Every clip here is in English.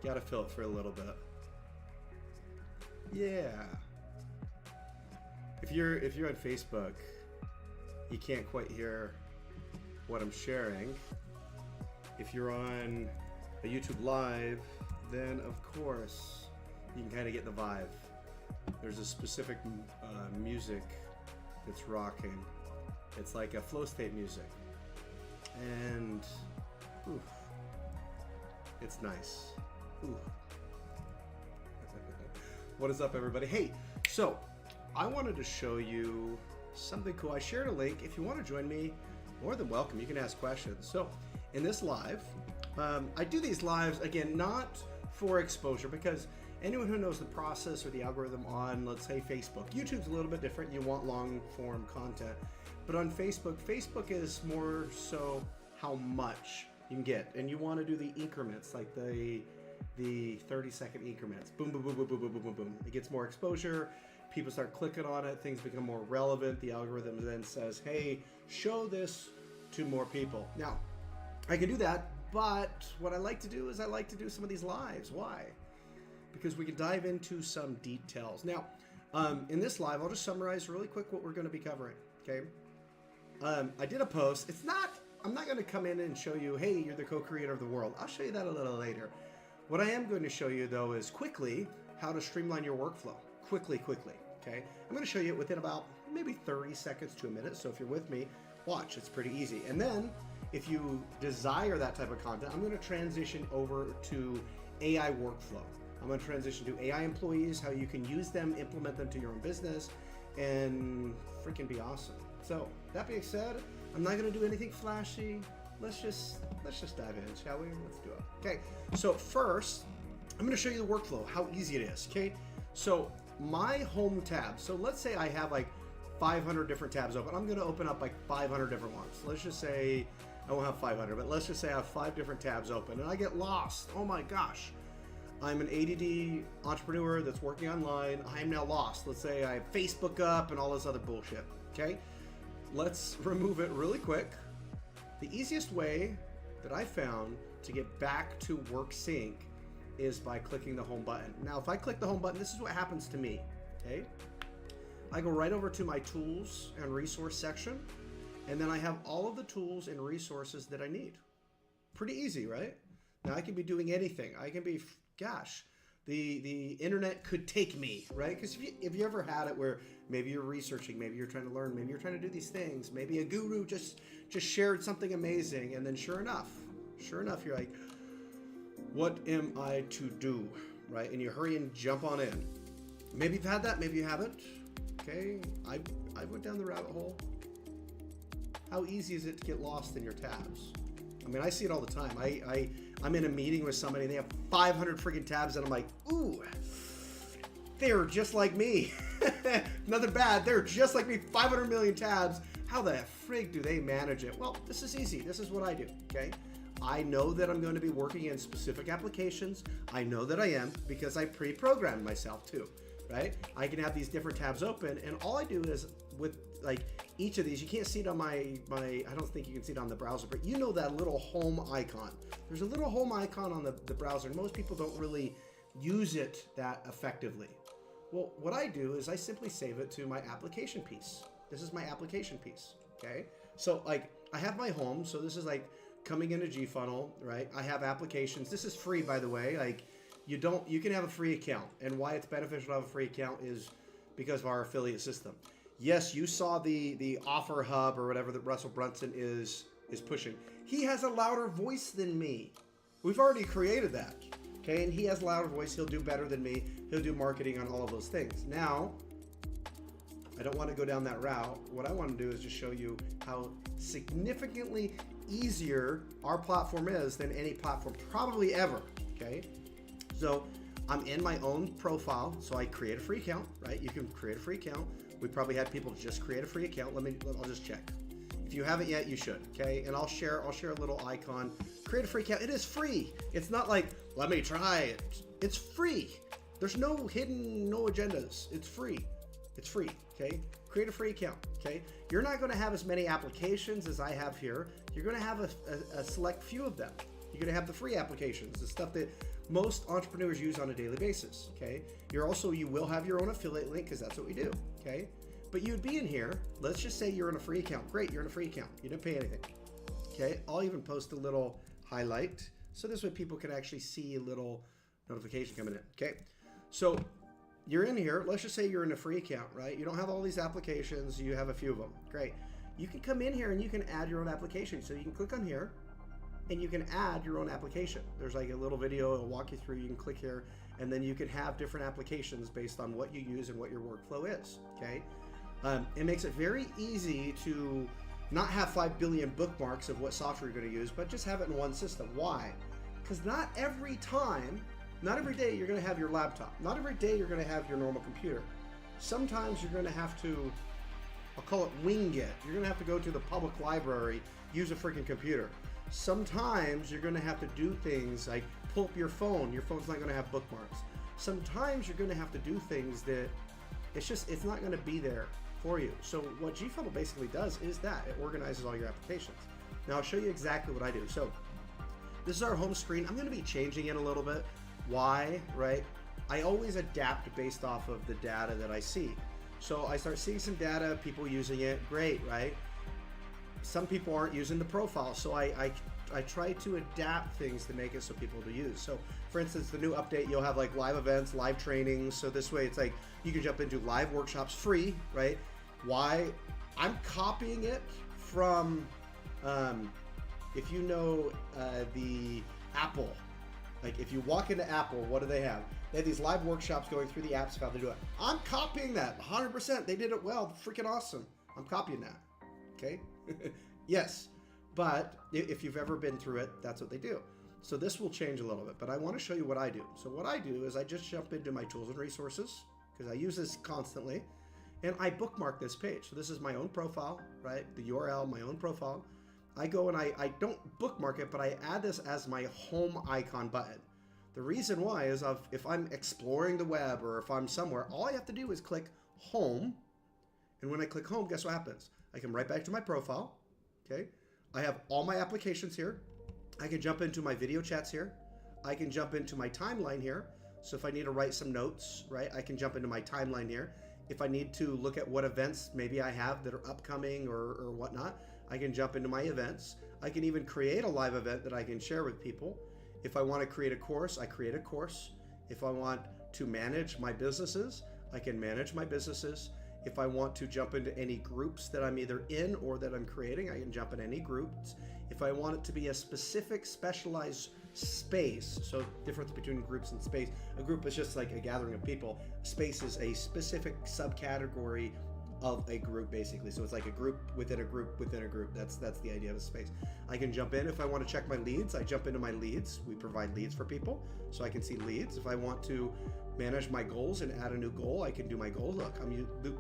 Gotta fill it for a little bit. Yeah. If you're on Facebook, you can't quite hear what I'm sharing. If you're on a YouTube Live, then of course you can kind of get the vibe. There's a specific music that's rocking. It's like a flow state music, and oof, it's nice. Ooh. What is up, everybody? Hey, so I wanted to show you something cool. I shared a link. If you want to join me, more than welcome. You can ask questions. So in this live, I do these lives, again, not for exposure, because anyone who knows the process or the algorithm on, let's say, Facebook, YouTube's a little bit different. You want long form content. But on Facebook is more so how much you can get. And you want to do the increments, like the 30-second increments. Boom, boom, boom, boom, boom, boom, boom, boom, boom. It gets more exposure. People start clicking on it. Things become more relevant. The algorithm then says, hey, show this to more people. Now, I can do that, but what I like to do is I like to do some of these lives. Why? Because we can dive into some details. Now, in this live, I'll just summarize really quick what we're going to be covering, okay? I did a post. I'm not going to come in and show you, hey, you're the co-creator of the world. I'll show you that a little later. What I am going to show you, though, is quickly how to streamline your workflow. Quickly, okay? I'm going to show you it within about maybe 30 seconds to a minute. So if you're with me, watch. It's pretty easy. And then if you desire that type of content, I'm going to transition over to AI workflow. I'm going to transition to AI employees, how you can use them, implement them to your own business, and freaking be awesome. So that being said, I'm not going to do anything flashy. Let's just dive in, shall we? Let's do it. Okay. So first, I'm going to show you the workflow, how easy it is. Okay. So my home tab. So let's say I have like 500 different tabs open. I'm going to open up like 500 different ones. Let's just say I won't have 500, but let's just say I have 5 different tabs open and I get lost. Oh my gosh. I'm an ADD entrepreneur that's working online. I'm now lost. Let's say I have Facebook up and all this other bullshit. Okay. Let's remove it really quick. The easiest way that I found to get back to work sync is by clicking the home button. Now, if I click the home button, this is what happens to me, okay? I go right over to my tools and resource section, and then I have all of the tools and resources that I need. Pretty easy, right? Now, I can be doing anything. I can be, gosh, the internet could take me, right? Because if you ever had it where maybe you're researching, maybe you're trying to learn, maybe you're trying to do these things, maybe a guru just shared something amazing, and then sure enough, you're like, what am I to do, right? And you hurry and jump on in. Maybe you've had that, maybe you haven't. Okay, I went down the rabbit hole. How easy is it to get lost in your tabs? I mean, I see it all the time. I'm in a meeting with somebody and they have 500 freaking tabs and I'm like, ooh, they're just like me. Nothing bad. They're just like me, 500 million tabs. How the frig do they manage it? Well, this is easy. This is what I do, okay? I know that I'm going to be working in specific applications. I know that I am because I pre-programmed myself too, right? I can have these different tabs open and all I do is with like each of these, you can't see it on my, I don't think you can see it on the browser, but you know that little home icon. There's a little home icon on the browser and most people don't really use it that effectively. Well, what I do is I simply save it to my application piece. This is my application piece, okay? So like I have my home, so this is like coming into GFunnel, right? I have applications. This is free, by the way. Like you can have a free account, and why it's beneficial to have a free account is because of our affiliate system. Yes, you saw the offer hub or whatever that Russell Brunson is pushing. He has a louder voice than me. We've already created that, okay? And he has a louder voice. He'll do better than me. He'll do marketing on all of those things. Now, I don't want to go down that route. What I want to do is just show you how significantly easier our platform is than any platform probably ever, okay? So I'm in my own profile, so I create a free account, right? You can create a free account. We probably had people just create a free account. I'll just check. If you haven't yet, you should, okay? And I'll share a little icon. Create a free account. It is free. It's not like, let me try it. It's free. There's no hidden, no agendas. It's free. It's free, okay? Create a free account, okay? You're not gonna have as many applications as I have here. You're gonna have a select few of them. You're gonna have the free applications, the stuff that most entrepreneurs use on a daily basis, okay? You will have your own affiliate link, because that's what we do, okay? But you'd be in here, let's just say you're in a free account. Great, you're in a free account. You didn't pay anything, okay? I'll even post a little highlight, so this way people can actually see a little notification coming in, okay? So you're in here, let's just say you're in a free account, right? You don't have all these applications, you have a few of them, great. You can come in here and you can add your own application. So you can click on here and you can add your own application. There's like a little video, it'll walk you through, you can click here, and then you can have different applications based on what you use and what your workflow is, okay? It makes it very easy to not have 5 billion bookmarks of what software you're gonna use, but just have it in one system. Why? Because not every day you're gonna have your laptop. Not every day you're gonna have your normal computer. Sometimes you're gonna have to, I'll call it wing it. You're gonna have to go to the public library, use a freaking computer. Sometimes you're gonna have to do things like pull up your phone. Your phone's not gonna have bookmarks. Sometimes you're gonna have to do things that it's not gonna be there for you. So what GFunnel basically does is that it organizes all your applications. Now I'll show you exactly what I do. So this is our home screen. I'm gonna be changing it a little bit. Why, right? I always adapt based off of the data that I see. So I start seeing some data, people using it, great, right? Some people aren't using the profile, so I try to adapt things to make it so people to use. So for instance, the new update, you'll have like live events, live trainings. So this way it's like you can jump into live workshops free, right? Why? I'm copying it from, if you know the Apple, like if you walk into Apple, what do they have? They have these live workshops going through the apps of how they do it. I'm copying that 100%. They did it well, freaking awesome. I'm copying that, okay? Yes, but if you've ever been through it, that's what they do. So this will change a little bit, but I want to show you what I do. So what I do is I just jump into my tools and resources, because I use this constantly, and I bookmark this page. So this is my own profile, right? The URL, my own profile. I go and I don't bookmark it, but I add this as my home icon button. The reason why is if I'm exploring the web or if I'm somewhere, all I have to do is click home. And when I click home, guess what happens? I come right back to my profile, okay? I have all my applications here. I can jump into my video chats here. I can jump into my timeline here. So if I need to write some notes, right, I can jump into my timeline here. If I need to look at what events maybe I have that are upcoming or whatnot, I can jump into my events. I can even create a live event that I can share with people. If I want to create a course, I create a course. If I want to manage my businesses, I can manage my businesses. If I want to jump into any groups that I'm either in or that I'm creating, I can jump in any groups. If I want it to be a specific specialized space, so difference between groups and space, a group is just like a gathering of people. Space is a specific subcategory of a group, basically. So it's like a group within a group within a group. That's the idea of a space. I can jump in if I want to check my leads. I jump into my leads. We provide leads for people, so I can see leads. If I want to manage my goals and add a new goal, I can do my goal. Look, I'm the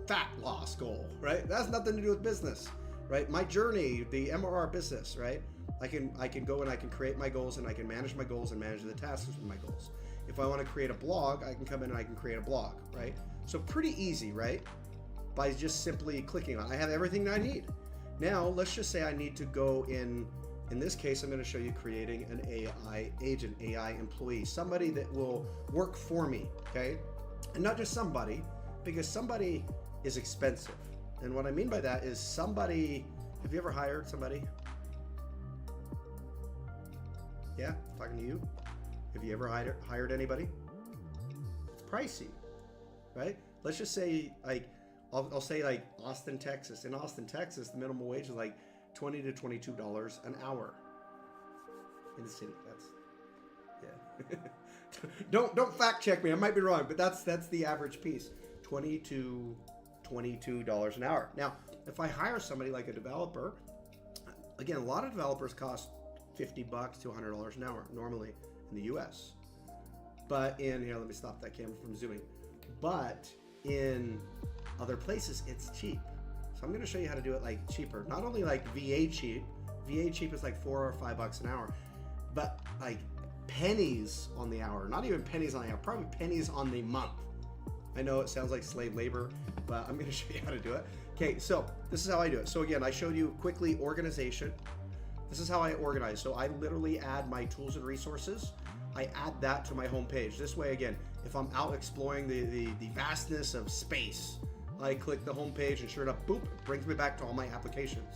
fat loss goal, right? That has nothing to do with business, right? My journey, the MRR business, right? I can go and I can create my goals and I can manage my goals and manage the tasks with my goals. If I want to create a blog, I can come in and I can create a blog, right? So pretty easy, right? By just simply clicking on. I have everything that I need. Now, let's just say I need to go in this case, I'm going to show you creating an AI agent, AI employee, somebody that will work for me, okay? And not just somebody, because somebody is expensive. And what I mean by that is somebody, have you ever hired somebody? Yeah, talking to you. Have you ever hired anybody? It's pricey, right? Let's just say like, I'll say like Austin, Texas. In Austin, Texas, the minimum wage is like $20 to $22 an hour in the city. That's, yeah. don't fact check me. I might be wrong, but that's the average piece. $20 to $22 an hour. Now, if I hire somebody like a developer, again, a lot of developers cost $50 to $100 an hour normally in the US. But here, let me stop that camera from zooming. But in other places, it's cheap. So I'm going to show you how to do it like cheaper. Not only like VA cheap is like $4 or $5 an hour, but like pennies on the hour. Not even pennies on the hour, probably pennies on the month. I know it sounds like slave labor, but I'm gonna show you how to do it. Okay, so this is how I do it. So again, I showed you quickly organization. This is how I organize. So I literally add my tools and resources. I add that to my homepage. This way, again, if I'm out exploring the vastness of space, I click the homepage and sure enough, boop, it brings me back to all my applications.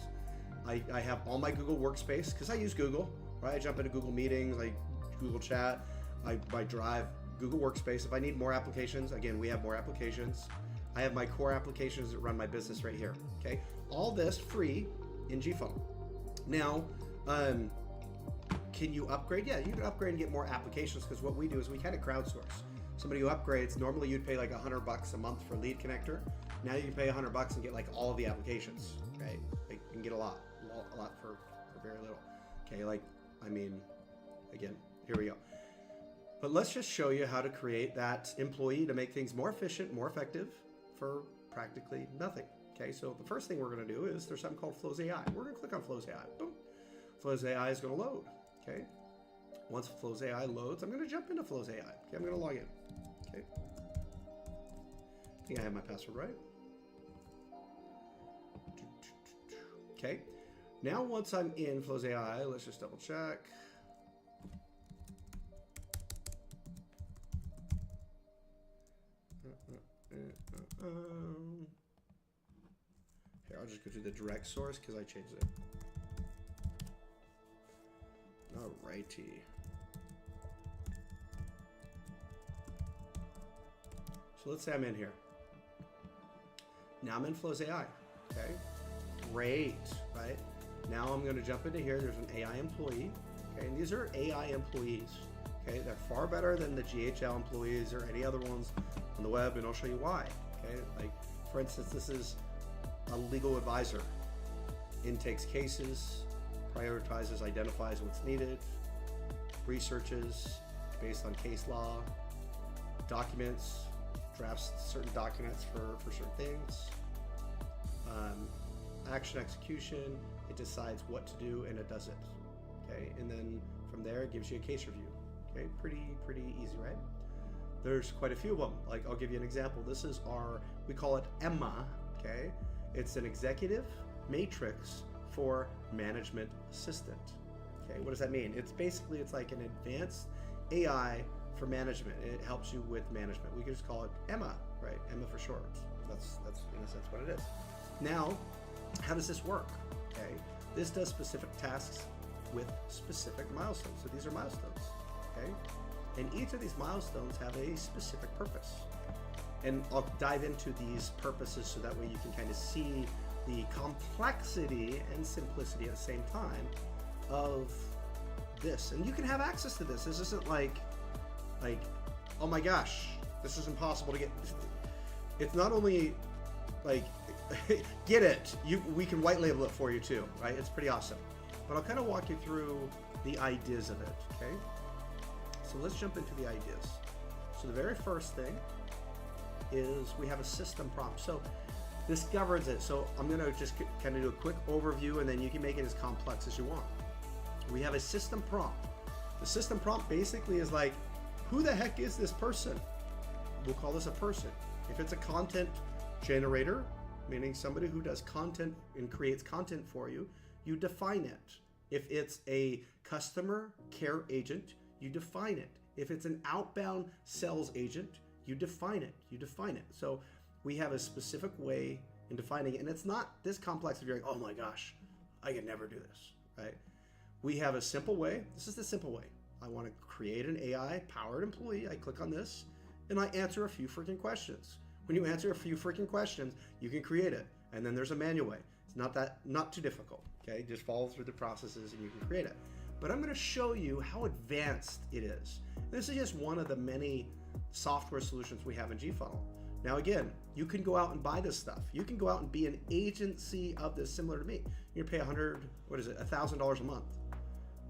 I have all my Google Workspace, because I use Google, right? I jump into Google Meetings, like Google Chat, I Drive, Google Workspace. If I need more applications, again, we have more applications. I have my core applications that run my business right here, okay? All this free in GFunnel. Now, can you upgrade? Yeah, you can upgrade and get more applications, because what we do is we kind of crowdsource. Somebody who upgrades, normally you'd pay like $100 a month for lead connector. Now you can pay $100 and get like all of the applications, right? Like you can get a lot for very little. Okay, like, I mean, again, here we go. But let's just show you how to create that employee to make things more efficient, more effective for practically nothing. Okay, so the first thing we're gonna do is there's something called Flows AI. We're gonna click on Flows AI, boom. Flows AI is gonna load, okay? Once Flows AI loads, I'm gonna jump into Flows AI. Okay, I'm gonna log in, okay? I think I have my password right. Okay, now once I'm in Flows AI, let's just double check. Here, I'll just go to the direct source because I changed it. Alrighty. So let's say I'm in here. Now I'm in Flows AI, okay? Great, right? Now I'm gonna jump into here. There's an AI employee, okay? And these are AI employees, okay? They're far better than the GHL employees or any other ones on the web, and I'll show you why, okay? Like, for instance, this is a legal advisor. Intakes cases, prioritizes, identifies what's needed, researches based on case law, documents, drafts certain documents for certain things, action execution, it decides what to do and it does it, okay? And then from there it gives you a case review, okay? Pretty easy, right? There's quite a few of them. Like, I'll give you an example. This is our, we call it Emma, okay? It's an executive matrix for management assistant. Okay, what does that mean? It's basically, it's like an advanced AI for management. It helps you with management. We can just call it Emma, right? Emma for short. That's in a sense what it is. Now, how does this work? Okay, this does specific tasks with specific milestones. So these are milestones, okay? And each of these milestones have a specific purpose. And I'll dive into these purposes so that way you can kind of see the complexity and simplicity at the same time of this. And you can have access to this. This isn't like, oh my gosh, this is impossible to get. It's not only like, get it, we can white label it for you too, right? It's pretty awesome. But I'll kind of walk you through the ideas of it, okay? So let's jump into the ideas. So the very first thing is we have a system prompt. So this governs it. So I'm gonna just kind of do a quick overview and then you can make it as complex as you want. We have a system prompt. The system prompt basically is like, who the heck is this person? We'll call this a person. If it's a content generator, meaning somebody who does content and creates content for you, you define it. If it's a customer care agent, you define it. If it's an outbound sales agent, you define it. So we have a specific way in defining it, and it's not this complex if you're like, oh my gosh, I could never do this, right? We have a simple way. This is the simple way. I want to create an AI powered employee. I click on this and I answer a few freaking questions. When you answer a few freaking questions, you can create it. And then there's a manual way. It's not too difficult, okay? Just follow through the processes and you can create it. But I'm going to show you how advanced it is. This is just one of the many software solutions we have in GFunnel. Now again, you can go out and buy this stuff. You can go out and be an agency of this, similar to me. You pay $1,000 a month.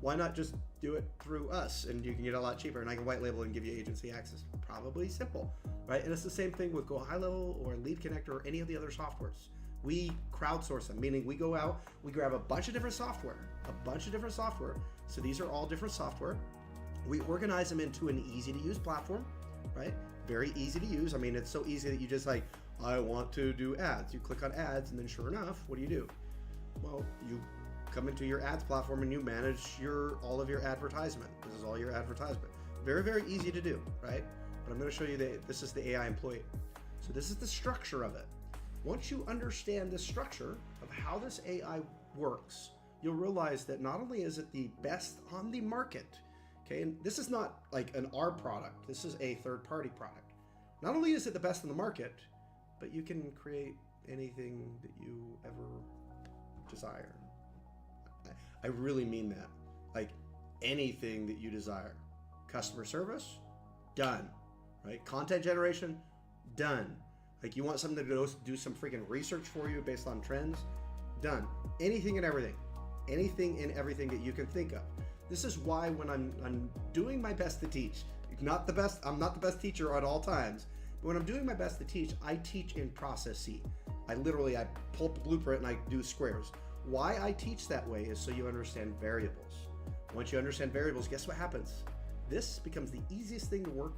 Why not just do it through us and you can get it a lot cheaper and I can white label and give you agency access? Probably simple, right? And it's the same thing with Go High Level or Lead Connector or any of the other softwares. We crowdsource them, meaning we go out, we grab a bunch of different software. So these are all different software. We organize them into an easy to use platform, right? very easy to use. I mean, it's so easy that you just like, I want to do ads. You click on ads, and then sure enough, what do? Well, you come into your ads platform and you manage all of your advertisement. This is all your advertisement. Very, very easy to do, right? But I'm going to show you this is the AI employee. So this is the structure of it. Once you understand the structure of how this AI works, you'll realize that not only is it the best on the market, okay, and this is not like an R product, this is a third-party product. Not only is it the best on the market, but you can create anything that you ever desire. I really mean that. Like anything that you desire. Customer service, done. Right? Content generation, done. Like you want something to go do some freaking research for you based on trends, done. Anything and everything. Anything and everything that you can think of. This is why when I'm doing my best to teach, I'm not the best teacher at all times, but when I'm doing my best to teach, I teach in process C. I pull up the blueprint and I do squares. Why I teach that way is so you understand variables. Once you understand variables, guess what happens? This becomes the easiest thing to work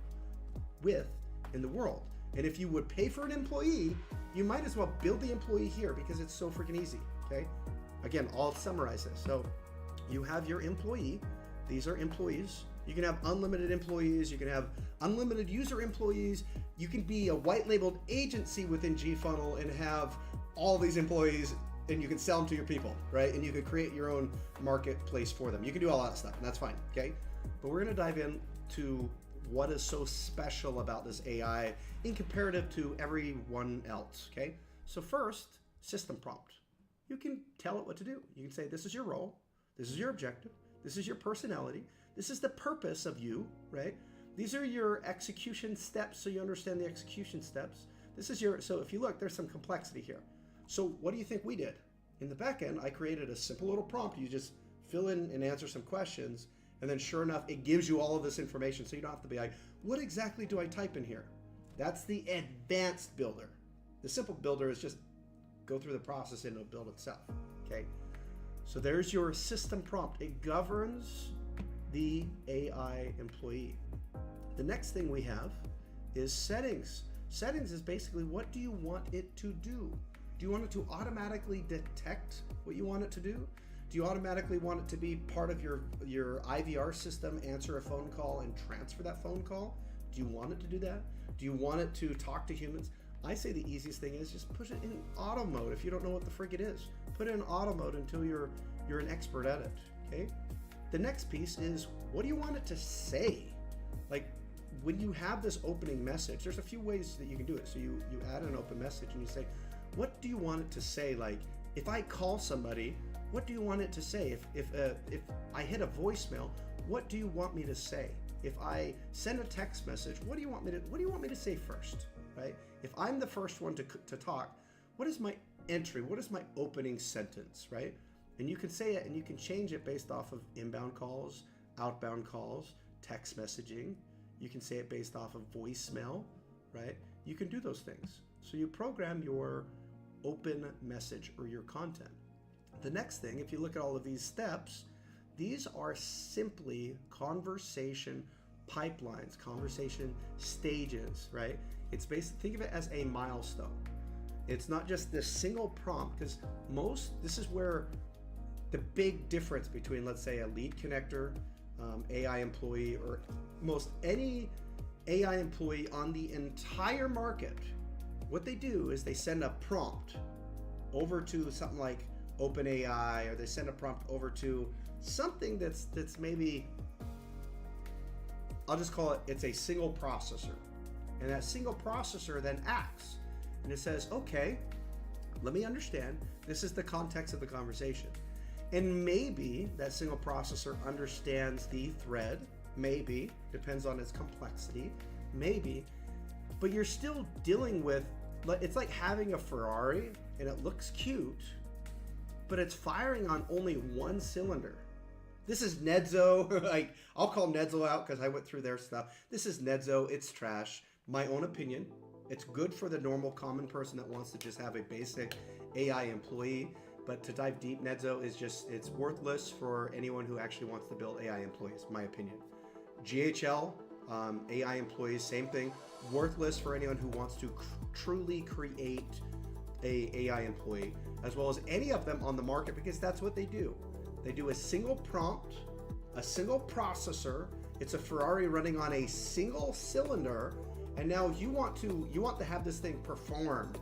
with in the world. And if you would pay for an employee, you might as well build the employee here because it's so freaking easy, okay? Again, I'll summarize this. So you have your employee. These are employees. You can have unlimited employees. You can have unlimited user employees. You can be a white labeled agency within GFunnel and have all these employees, and you can sell them to your people, right? And you can create your own marketplace for them. You can do all that stuff, and that's fine, okay? But we're gonna dive into what is so special about this AI in comparative to everyone else, okay? So first, system prompt. You can tell it what to do. You can say, this is your role, this is your objective, this is your personality, this is the purpose of you, right? These are your execution steps, so you understand the execution steps. So if you look, there's some complexity here. So what do you think we did? In the back end, I created a simple little prompt. You just fill in and answer some questions, and then sure enough, it gives you all of this information, so you don't have to be like, what exactly do I type in here? That's the advanced builder. The simple builder is just go through the process and it'll build itself, okay? So there's your system prompt. It governs the AI employee. The next thing we have is settings. Settings is basically, what do you want it to do? Do you want it to automatically detect what you want it to do? Do you automatically want it to be part of your IVR system, answer a phone call and transfer that phone call? Do you want it to do that? Do you want it to talk to humans? I say the easiest thing is just push it in auto mode if you don't know what the frick it is. Put it in auto mode until you're an expert at it, okay? The next piece is, what do you want it to say? Like, when you have this opening message, there's a few ways that you can do it. So you add an open message and you say, what do you want it to say? Like, if I call somebody, what do you want it to say? If I hit a voicemail, what do you want me to say? If I send a text message, what do you want me to say first, right? If I'm the first one to talk, what is my entry? What is my opening sentence, right? And you can say it and you can change it based off of inbound calls, outbound calls, text messaging. You can say it based off of voicemail, right? You can do those things. So you program your open message or your content. The next thing, if you look at all of these steps, these are simply conversation pipelines, conversation stages, right? It's think of it as a milestone. It's not just this single prompt, because this is where the big difference between, let's say, a lead connector, AI employee, or most any AI employee on the entire market, what they do is they send a prompt over to something like OpenAI, or they send a prompt over to something that's maybe, I'll just call it's a single processor. And that single processor then acts and it says, okay, let me understand. This is the context of the conversation. And maybe that single processor understands the thread, maybe, depends on its complexity, maybe, but you're still dealing with, it's like having a Ferrari and it looks cute, but it's firing on only one cylinder. This is Nedzo. Like, I'll call Nedzo out because I went through their stuff. This is Nedzo. It's trash. My own opinion. It's good for the normal common person that wants to just have a basic AI employee. But to dive deep, Nedzo is it's worthless for anyone who actually wants to build AI employees, my opinion. GHL, AI employees, same thing. Worthless for anyone who wants to truly create a AI employee, as well as any of them on the market, because that's what they do. They do a single prompt, a single processor. It's a Ferrari running on a single cylinder, and now you want to have this thing perform.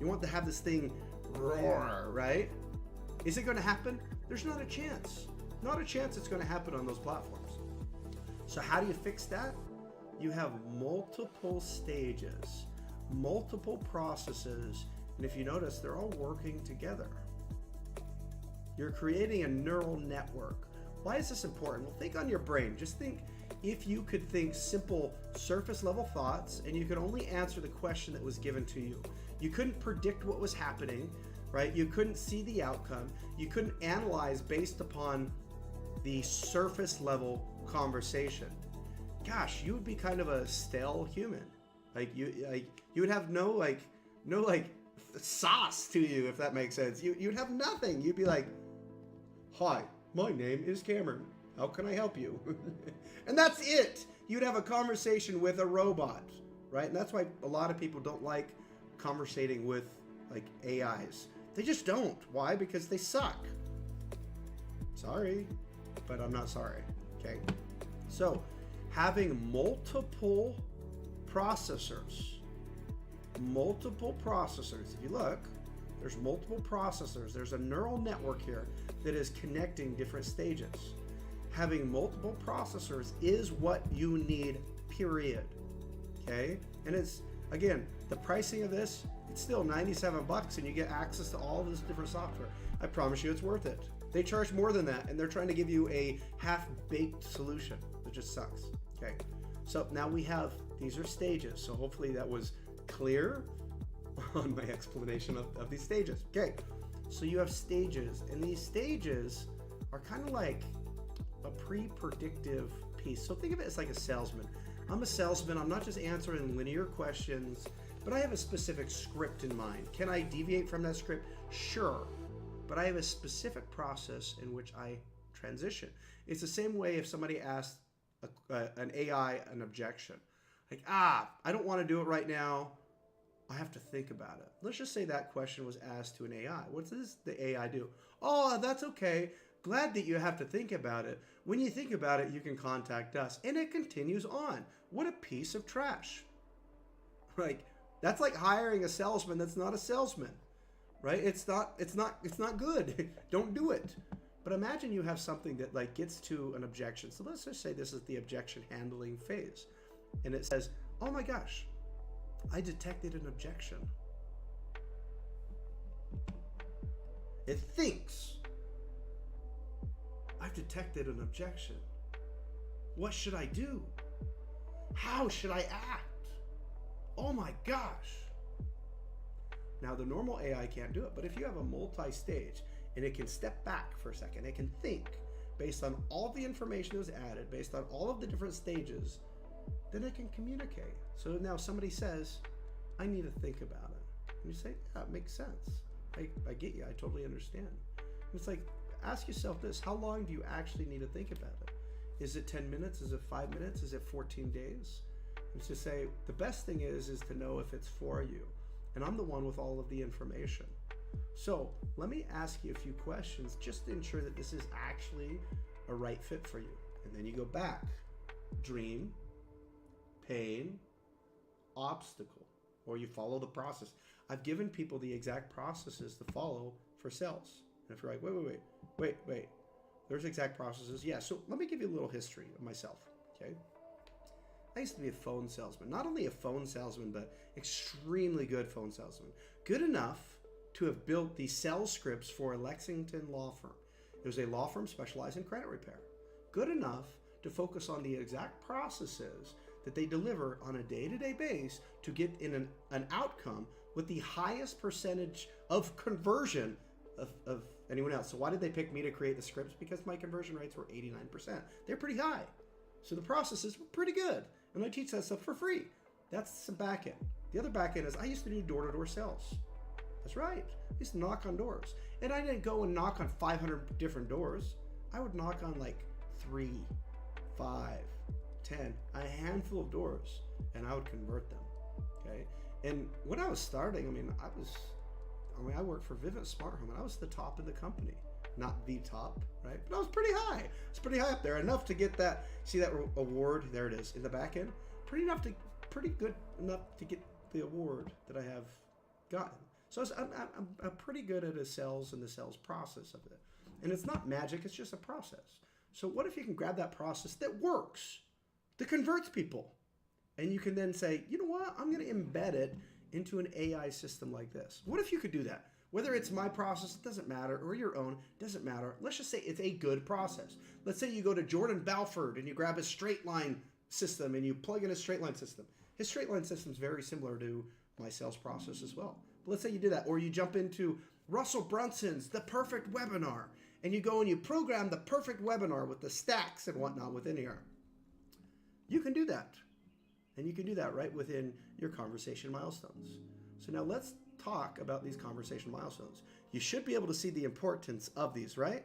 You want to have this thing roar, right? Is it going to happen? There's not a chance. Not a chance it's going to happen on those platforms. So how do you fix that? You have multiple stages, multiple processes, and if you notice, they're all working together. You're creating a neural network. Why is this important? Well, think on your brain. Just think if you could think simple surface level thoughts and you could only answer the question that was given to you. You couldn't predict what was happening, right? You couldn't see the outcome. You couldn't analyze based upon the surface level conversation. Gosh, you would be kind of a stale human. You would have no sauce to you, if that makes sense. You'd have nothing. You'd be like, "Hi, my name is Cameron. How can I help you?" And that's it. You'd have a conversation with a robot, right? And that's why a lot of people don't like conversating with like AIs. They just don't. Why? Because they suck. Sorry, but I'm not sorry. Okay. So having multiple processors, if you look, there's multiple processors. There's a neural network here that is connecting different stages. Having multiple processors is what you need, period. Okay? And it's, again, the pricing of this, it's still $97 and you get access to all this different software. I promise you it's worth it. They charge more than that, and they're trying to give you a half-baked solution that just sucks. Okay, so now we have, these are stages. So hopefully that was clear on my explanation of these stages. Okay, so you have stages, and these stages are kind of like a pre-predictive piece. So think of it as like a salesman. I'm a salesman. I'm not just answering linear questions, but I have a specific script in mind. Can I deviate from that script? Sure. But I have a specific process in which I transition. It's the same way if somebody asked an AI an objection. Like, I don't want to do it right now. I have to think about it. Let's just say that question was asked to an AI. What does the AI do? Oh, that's okay. Glad that you have to think about it. When you think about it, you can contact us. And it continues on. What a piece of trash. Like, that's like hiring a salesman that's not a salesman. Right? It's not good. Don't do it. But imagine you have something that like gets to an objection. So let's just say this is the objection handling phase. And it says, "Oh my gosh, I detected an objection." It thinks, "I've detected an objection. What should I do? How should I act? Oh my gosh." Now, the normal AI can't do it, but if you have a multi-stage and it can step back for a second, it can think based on all the information that was added, based on all of the different stages, then it can communicate. So now somebody says, "I need to think about it." And you say, "Yeah, it makes sense. I get you. I totally understand." And it's like, ask yourself this: how long do you actually need to think about it? Is it 10 minutes? Is it 5 minutes? Is it 14 days? And to say, the best thing is to know if it's for you. And I'm the one with all of the information. So let me ask you a few questions just to ensure that this is actually a right fit for you. And then you go back. Dream, pain, obstacle, or you follow the process. I've given people the exact processes to follow for sales. And if you're like, wait, there's exact processes. Yeah, so let me give you a little history of myself, okay? I used to be a phone salesman. Not only a phone salesman, but extremely good phone salesman. Good enough to have built the sales scripts for a Lexington law firm. It was a law firm specialized in credit repair. Good enough to focus on the exact processes that they deliver on a day-to-day basis to get in an outcome with the highest percentage of conversion of anyone else. So why did they pick me to create the scripts? Because my conversion rates were 89%. They're pretty high. So the processes were pretty good. And I teach that stuff for free. That's the back end. The other back end is I used to do door-to-door sales. That's right. I used to knock on doors. And I didn't go and knock on 500 different doors. I would knock on like 3, 5, 10, a handful of doors, and I would convert them. Okay. And when I was starting, I worked for Vivint Smart Home, and I was the top in the company. Not the top, right? But I was pretty high. It's pretty high up there, enough to get that. See that award? There it is in the back end. Pretty good enough to get the award that I have gotten. So I'm pretty good at the sales process of it. And it's not magic, it's just a process. So what if you can grab that process that works, that converts people, and you can then say, you know what, I'm going to embed it into an AI system like this. What if you could do that? Whether it's my process, it doesn't matter, or your own, doesn't matter. Let's just say it's a good process. Let's say you go to Jordan Belfort and you grab a straight line system and you plug in a straight line system. His straight line system is very similar to my sales process as well. But let's say you do that, or you jump into Russell Brunson's The Perfect Webinar, and you go and you program the perfect webinar with the stacks and whatnot within here. You can do that. And you can do that right within your conversation milestones. So now let's talk about these conversation milestones. You should be able to see the importance of these, right?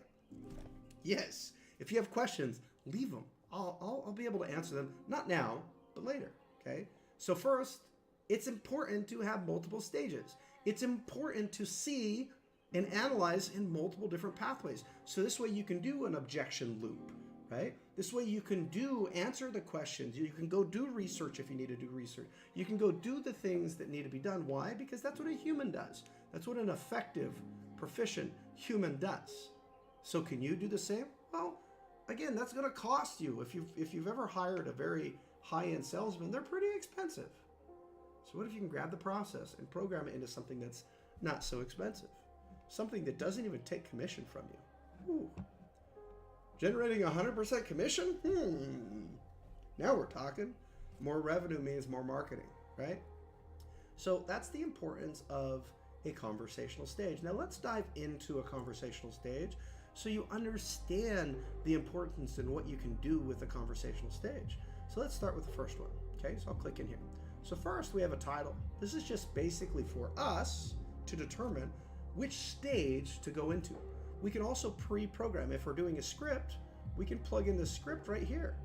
Yes. If you have questions, leave them. I'll be able to answer them, not now, but later, okay? So first, it's important to have multiple stages. It's important to see and analyze in multiple different pathways. So this way you can do an objection loop, right? This way you can answer the questions. You can go do research if you need to do research. You can go do the things that need to be done. Why? Because that's what a human does. That's what an effective, proficient human does. So can you do the same? Well, again, that's going to cost you. If you've ever hired a very high-end salesman, they're pretty expensive. So what if you can grab the process and program it into something that's not so expensive? Something that doesn't even take commission from you. Ooh. Generating 100% commission? Now we're talking. More revenue means more marketing, right? So that's the importance of a conversational stage. Now let's dive into a conversational stage so you understand the importance and what you can do with a conversational stage. So let's start with the first one. Okay, so I'll click in here. So first we have a title. This is just basically for us to determine which stage to go into. We can also pre-program. If we're doing a script, we can plug in the script right here.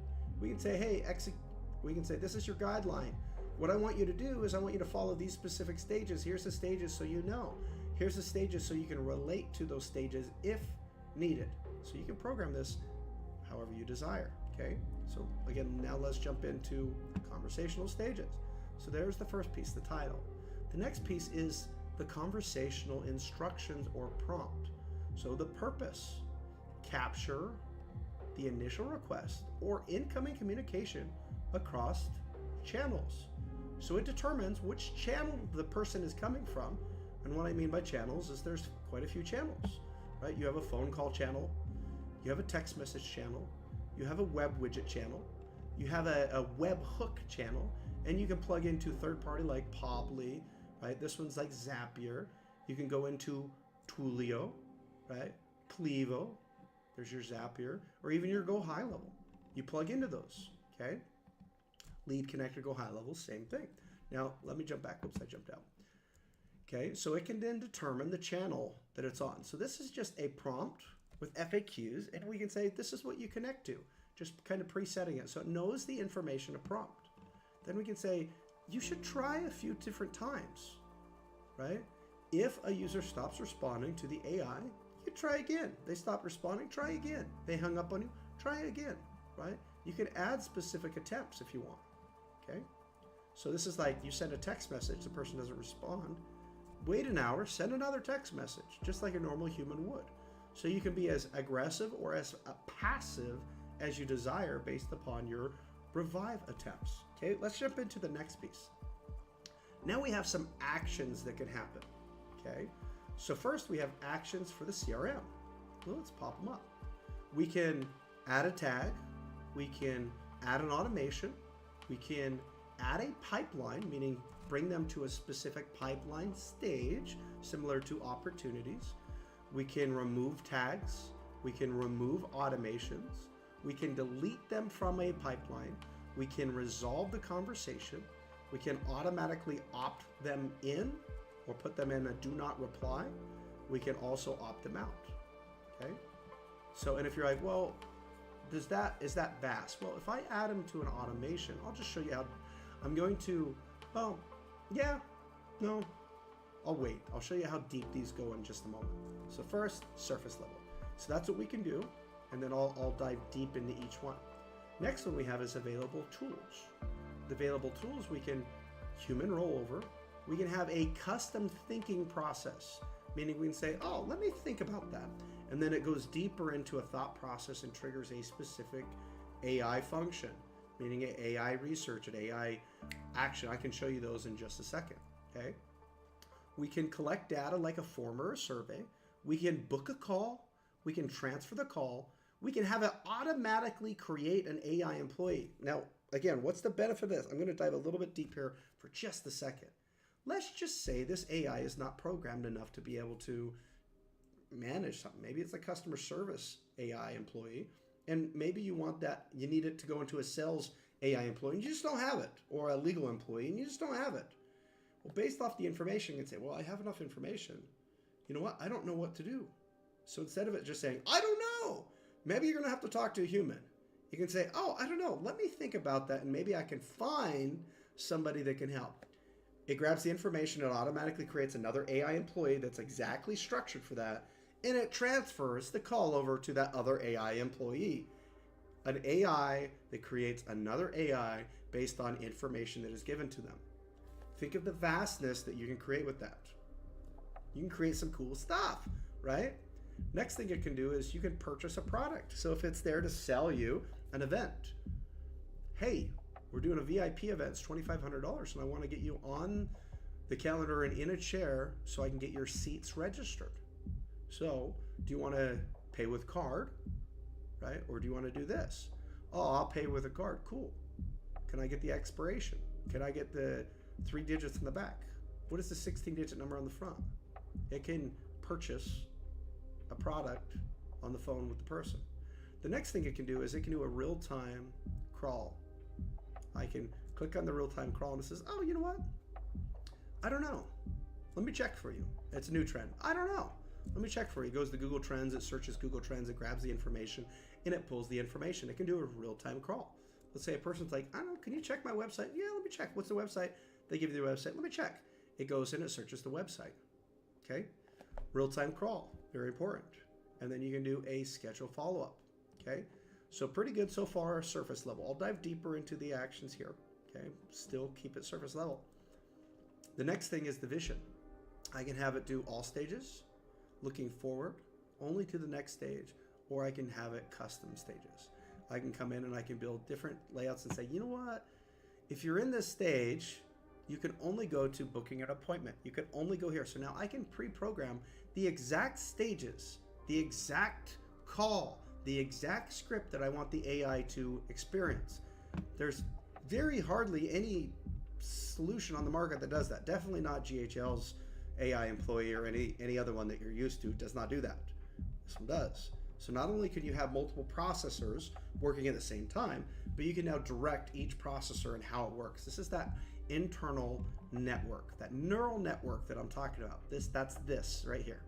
We can say, hey, we can say, this is your guideline. What I want you to do is I want you to follow these specific stages. Here's the stages so you know. Here's the stages so you can relate to those stages if needed. So you can program this however you desire, okay? So again, now let's jump into conversational stages. So there's the first piece, the title. The next piece is the conversational instructions or prompt. So the purpose, capture the initial request or incoming communication across channels. So it determines which channel the person is coming from. And what I mean by channels is there's quite a few channels, right? You have a phone call channel, you have a text message channel, you have a web widget channel, you have a web hook channel, and you can plug into third party like Pobly, right? This one's like Zapier. You can go into Twilio, right? Clevo, there's your Zapier, or even your Go High Level. You plug into those, okay? Lead connector, Go High Level, same thing. Now, let me jump back. Oops, I jumped out. Okay, so it can then determine the channel that it's on. So this is just a prompt with FAQs, and we can say, this is what you connect to, just kind of presetting it. So it knows the information to prompt. Then we can say, you should try a few different times, right? If a user stops responding to the AI, you try again. They stop responding, try again. They hung up on you, try again, right? You can add specific attempts if you want, okay? So this is like you send a text message, the person doesn't respond. Wait an hour, send another text message, just like a normal human would. So you can be as aggressive or as passive as you desire based upon your revive attempts. Okay, let's jump into the next piece. Now we have some actions that can happen, okay? So first we have actions for the CRM. Well, let's pop them up. We can add a tag, we can add an automation, we can add a pipeline, meaning bring them to a specific pipeline stage, similar to opportunities. We can remove tags, we can remove automations, we can delete them from a pipeline, we can resolve the conversation, we can automatically opt them in or put them in a do not reply. We can also opt them out, okay? So, and if you're like, well, is that vast? Well, if I add them to an automation, I'll just show you how I'm going to, well, yeah, no, I'll wait. I'll show you how deep these go in just a moment. So first, surface level. So that's what we can do, and then I'll dive deep into each one. Next one we have is available tools. The available tools, we can human rollover. We can have a custom thinking process, meaning we can say, oh, let me think about that. And then it goes deeper into a thought process and triggers a specific AI function, meaning an AI research, an AI action. I can show you those in just a second, okay? We can collect data like a form or a survey. We can book a call. We can transfer the call. We can have it automatically create an AI employee. Now, again, what's the benefit of this? I'm going to dive a little bit deep here for just a second. Let's just say this AI is not programmed enough to be able to manage something. Maybe it's a customer service AI employee, and maybe you want that, you need it to go into a sales AI employee, and you just don't have it, or a legal employee, and you just don't have it. Well, based off the information, you can say, well, I have enough information. You know what? I don't know what to do. So instead of it just saying, I don't know, maybe you're going to have to talk to a human. You can say, oh, I don't know. Let me think about that, and maybe I can find somebody that can help. It grabs the information. It automatically creates another AI employee that's exactly structured for that, and it transfers the call over to that other AI employee. An AI that creates another AI based on information that is given to them. Think of the vastness that you can create with that. You can create some cool stuff, right? Next thing it can do is you can purchase a product. So if it's there to sell you an event, hey, we're doing a VIP event, it's $2,500, and I want to get you on the calendar and in a chair so I can get your seats registered. So do you want to pay with card, right? Or do you want to do this? Oh, I'll pay with a card. Cool. Can I get the expiration? Can I get the 3 digits in the back? What is the 16-digit number on the front? It can purchase a product on the phone with the person. The next thing it can do is it can do a real-time crawl. I can click on the real-time crawl and it says, oh, you know what? I don't know. Let me check for you. It's a new trend. I don't know. Let me check for you. It goes to Google Trends, it searches Google Trends, it grabs the information, and it pulls the information. It can do a real-time crawl. Let's say a person's like, I don't know, can you check my website? Yeah, let me check. What's the website? They give you the website. Let me check. It goes in, it searches the website. Okay? Real-time crawl, very important. And then you can do a schedule follow-up. Okay? So pretty good so far, surface level. I'll dive deeper into the actions here. Okay? Still keep it surface level. The next thing is the vision. I can have it do all stages, looking forward, only to the next stage, or I can have it custom stages. I can come in and I can build different layouts and say, you know what? If you're in this stage, you can only go to booking an appointment. You can only go here. So now I can pre-program the exact stages, the exact call, the exact script that I want the AI to experience. There's very hardly any solution on the market that does that. Definitely not GHL's AI employee or any other one that you're used to does not do that. This one does. So not only can you have multiple processors working at the same time, but you can now direct each processor and how it works. This is that internal network, that neural network that I'm talking about. That's this right here.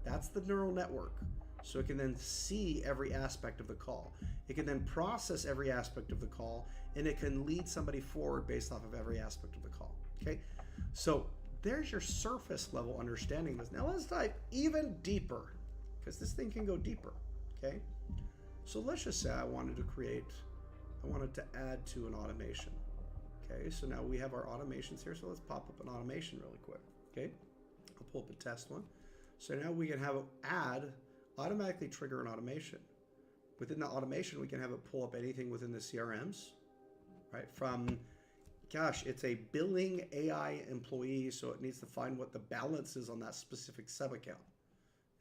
That's the neural network. So it can then see every aspect of the call. It can then process every aspect of the call, and it can lead somebody forward based off of every aspect of the call. Okay, so there's your surface level understanding of this. Now let's dive even deeper, because this thing can go deeper. Okay, so let's just say I wanted to add to an automation. Okay, so now we have our automations here. So let's pop up an automation really quick. Okay, I'll pull up a test one. So now we can have it automatically trigger an automation. Within the automation, we can have it pull up anything within the CRMs, right? From, gosh, it's a billing AI employee, so it needs to find what the balance is on that specific sub-account.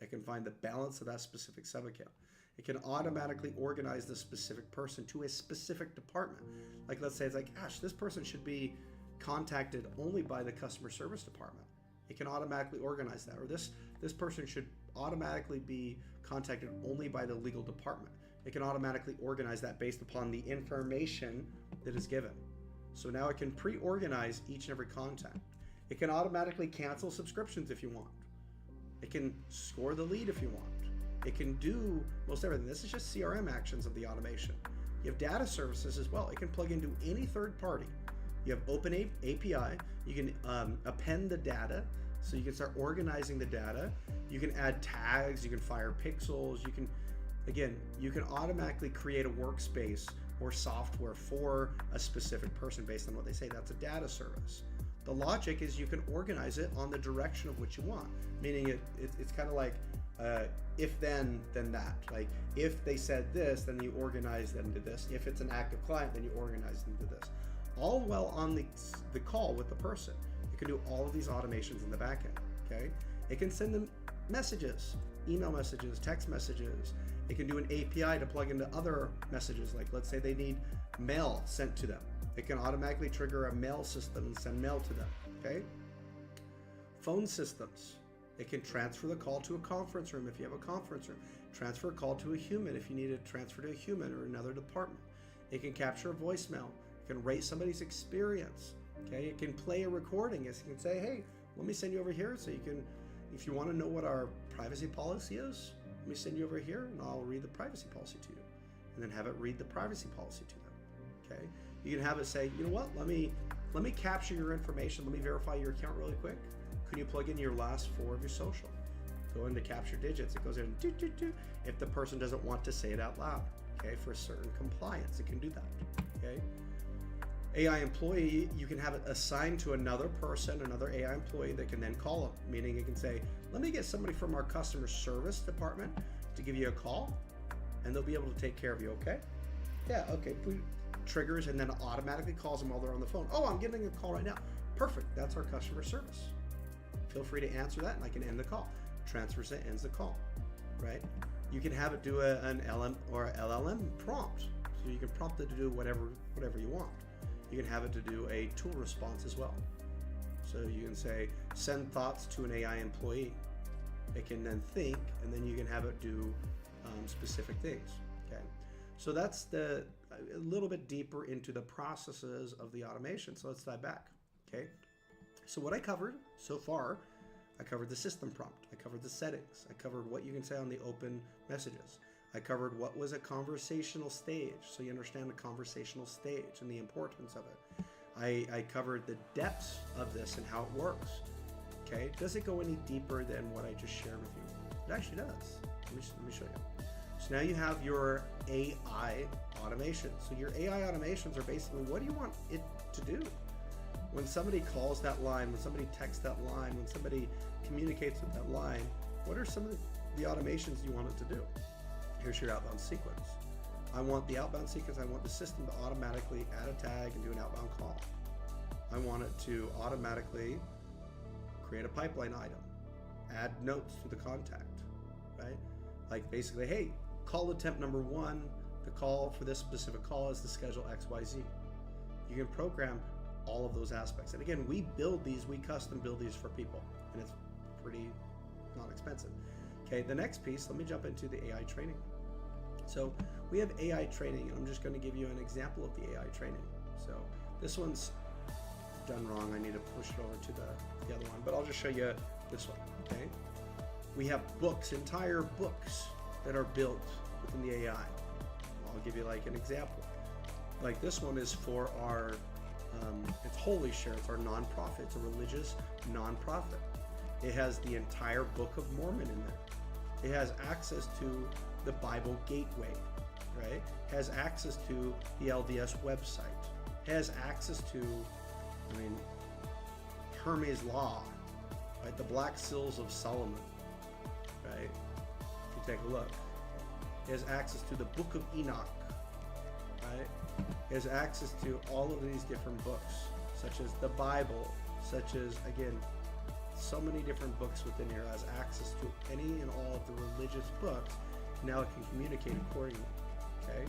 It can find the balance of that specific sub-account. It can automatically organize the specific person to a specific department. Like, let's say it's like, gosh, this person should be contacted only by the customer service department. It can automatically organize that. Or this person should automatically be contacted only by the legal department. It can automatically organize that based upon the information that is given. So now it can pre-organize each and every contact. It can automatically cancel subscriptions if you want. It can score the lead if you want. It can do most everything. This is just CRM actions of the automation. You have data services as well. It can plug into any third party. You have open API. You can append the data, so you can start organizing the data. You can add tags. You can fire pixels. You can automatically create a workspace or software for a specific person based on what they say. That's a data service. The logic is you can organize it on the direction of what you want, meaning it's kind of like if then that. Like if they said this, then you organize them to this. If it's an active client, then you organize them to this. All while on the call with the person. It can do all of these automations in the back end, okay? It can send them messages, email messages, text messages. It can do an API to plug into other messages, like let's say they need mail sent to them. It can automatically trigger a mail system and send mail to them, okay? Phone systems. It can transfer the call to a conference room if you have a conference room. Transfer a call to a human if you need to transfer to a human or another department. It can capture a voicemail. It can rate somebody's experience, okay? It can play a recording. It can say, hey, let me send you over here so you can, if you want to know what our privacy policy is, let me send you over here and I'll read the privacy policy to you. And then have it read the privacy policy to them, okay? You can have it say, you know what, let me capture your information. Let me verify your account really quick. Can you plug in your last 4 of your social? Go into capture digits. It goes in, doo, doo, doo. If the person doesn't want to say it out loud, okay? For a certain compliance, it can do that, okay? AI employee, you can have it assigned to another person, another AI employee that can then call them, meaning it can say, let me get somebody from our customer service department to give you a call, and they'll be able to take care of you, okay? Yeah, okay, triggers, and then automatically calls them while they're on the phone. Oh, I'm getting a call right now. Perfect, that's our customer service. Feel free to answer that, and I can end the call. Transfers it, ends the call, right? You can have it do an LM or LLM prompt, so you can prompt it to do whatever you want. You can have it to do a tool response as well. So you can say, send thoughts to an AI employee. It can then think, and then you can have it do specific things, okay? So that's a little bit deeper into the processes of the automation. So let's dive back, okay? So what I covered so far, I covered the system prompt. I covered the settings. I covered what you can say on the open messages. I covered what was a conversational stage, so you understand the conversational stage and the importance of it. I covered the depths of this and how it works. Okay, does it go any deeper than what I just shared with you? It actually does. Let me show you. So now you have your AI automation. So your AI automations are basically, what do you want it to do? When somebody calls that line, when somebody texts that line, when somebody communicates with that line, what are some of the automations you want it to do? Here's your outbound sequence. I want the outbound sequence, I want the system to automatically add a tag and do an outbound call. I want it to automatically create a pipeline item, add notes to the contact, right? Like basically, hey, call attempt number 1, the call for this specific call is to schedule XYZ. You can program all of those aspects. And again, we custom build these for people, and it's pretty not expensive. Okay, the next piece, let me jump into the AI training. So we have AI training, and I'm just going to give you an example of the AI training. So this one's done wrong. I need to push it over to the other one, but I'll just show you this one, okay? We have books, entire books that are built within the AI. I'll give you like an example. Like this one is for our, it's Holy Share, it's our nonprofit, it's a religious nonprofit. It has the entire Book of Mormon in there. It has access to the Bible Gateway, right? It has access to the LDS website. It has access to, Hermes Law, right? The Black Seals of Solomon, right? If you take a look. It has access to the Book of Enoch, right? It has access to all of these different books, such as the Bible, such as, again, so many different books within here. Has access to any and all of the religious books. Now it can communicate accordingly, okay?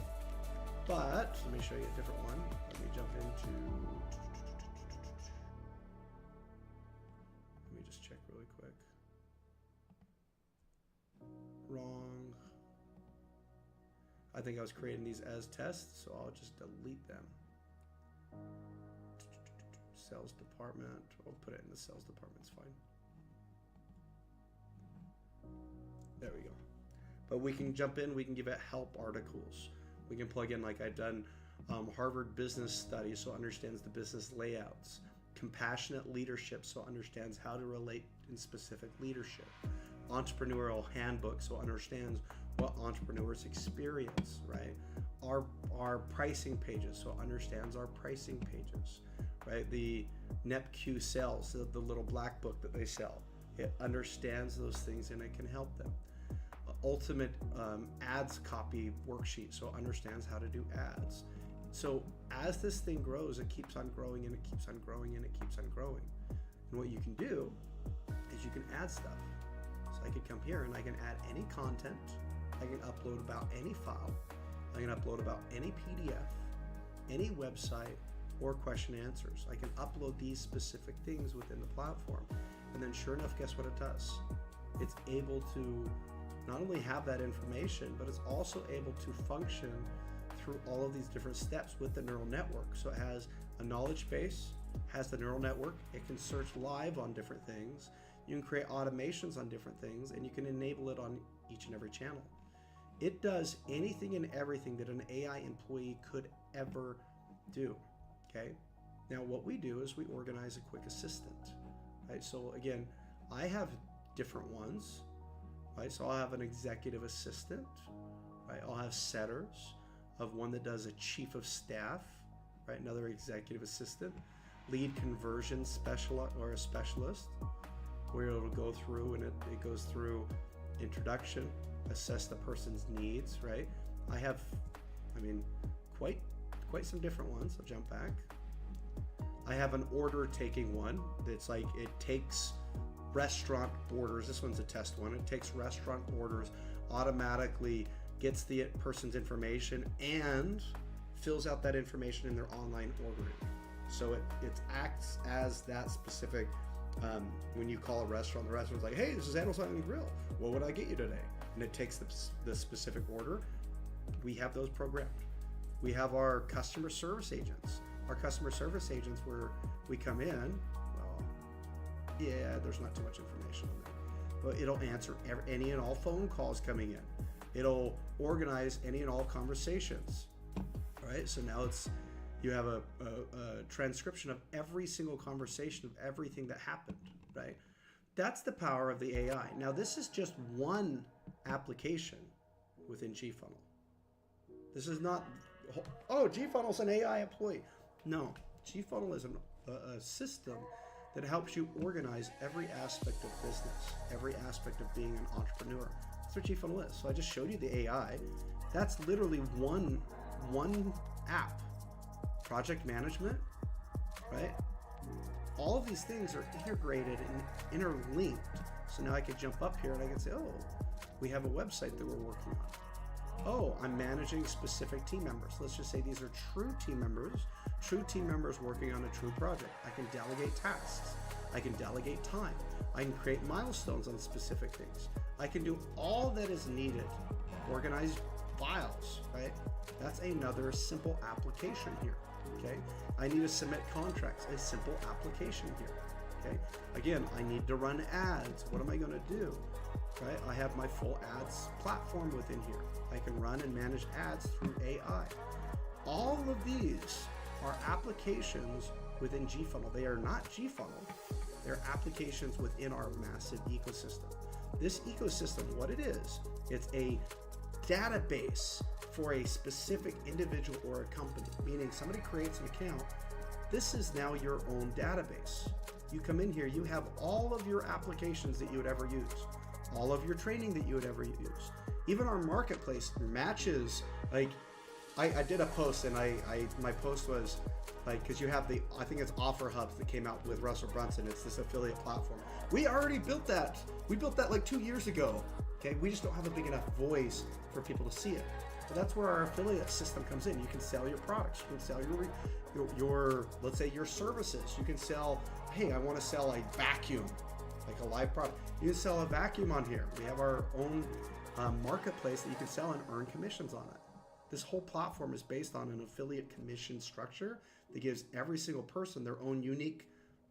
But let me show you a different one. Let me jump into, let me just check really quick. Wrong. I think I was creating these as tests, so I'll just delete them. Sales department, I'll put it in the sales department, it's fine. There we go. but we can jump in, we can give it help articles. We can plug in, like I've done Harvard Business Studies, so it understands the business layouts. Compassionate leadership, so it understands how to relate in specific leadership. Entrepreneurial handbook, so it understands what entrepreneurs experience, right? Our pricing pages, so it understands our pricing pages, right? The NEPQ sales, the little black book that they sell, it understands those things and it can help them. Ultimate ads copy worksheet, so it understands how to do ads. So as this thing grows, it keeps on growing and it keeps on growing and it keeps on growing. And what you can do is you can add stuff. So I could come here and I can add any content. I can upload about any file. I can upload about any PDF, any website, or question answers. I can upload these specific things within the platform. And then sure enough, guess what it does? It's able to not only have that information, but it's also able to function through all of these different steps with the neural network. So it has a knowledge base, has the neural network, it can search live on different things, you can create automations on different things, and you can enable it on each and every channel. It does anything and everything that an AI employee could ever do, okay? Now what we do is we organize a quick assistant, right? So again, I have different ones, right? So I'll have an executive assistant, right? I'll have setters of one that does a chief of staff, right? Another executive assistant, lead conversion specialist or a specialist, where it'll go through and it goes through introduction, assess the person's needs, right? I have, quite some different ones. I'll jump back. I have an order taking one that's like, it takes restaurant orders. This one's a test one. It takes restaurant orders, automatically gets the person's information and fills out that information in their online ordering. So it acts as that specific, when you call a restaurant, the restaurant's like, hey, this is Animal Silent Grill. What would I get you today? And it takes the specific order. We have those programmed. We have our customer service agents. Our customer service agents, where we come in, well, yeah, there's not too much information on there, but it'll answer any and all phone calls coming in. It'll organize any and all conversations, right? So now you have a transcription of every single conversation of everything that happened, right? That's the power of the AI. Now, this is just one application within GFunnel. This is not, oh, GFunnel's an AI employee. No, GFunnel is a system that helps you organize every aspect of business, every aspect of being an entrepreneur. That's what GFunnel is. So I just showed you the AI. That's literally one app. Project management, right? All of these things are integrated and interlinked. So now I could jump up here and I can say, oh, we have a website that we're working on. Oh, I'm managing specific team members. Let's just say these are true team members working on a true project. I can delegate tasks. I can delegate time. I can create milestones on specific things. I can do all that is needed. Organize files, right? That's another simple application here, okay? I need to submit contracts, a simple application here, okay? Again, I need to run ads. What am I gonna do, right? I have my full ads platform within here. I can run and manage ads through AI. All of these are applications within GFunnel. They are not GFunnel, they're applications within our massive ecosystem. This ecosystem, what it is, it's a database for a specific individual or a company, meaning somebody creates an account. This is now your own database. You come in here, you have all of your applications that you would ever use, all of your training that you would ever use. Even our marketplace matches, like I did a post and my post was like, because you have the, I think it's Offer Hubs that came out with Russell Brunson. It's this affiliate platform. We already built that. We built that like 2 years ago. Okay, we just don't have a big enough voice for people to see it. But that's where our affiliate system comes in. You can sell your products. You can sell your let's say your services. You can sell, hey, I want to sell a vacuum, like a live product. You can sell a vacuum on here. We have our own marketplace that you can sell and earn commissions on it. This whole platform is based on an affiliate commission structure that gives every single person their own unique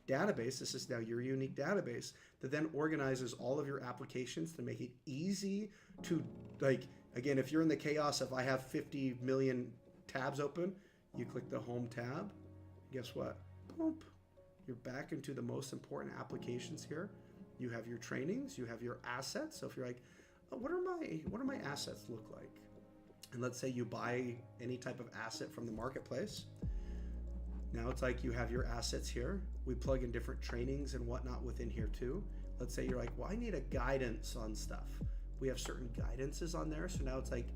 database. This is now your unique database that then organizes all of your applications to make it easy to, like, again, if you're in the chaos of I have 50 million tabs open, you click the home tab. Guess what? Boom. You're back into the most important applications here. You have your trainings, you have your assets. So if you're like, oh, what are my assets look like? And let's say you buy any type of asset from the marketplace. Now it's like you have your assets here. We plug in different trainings and whatnot within here too. Let's say you're like, well, I need a guidance on stuff. We have certain guidances on there. So now it's like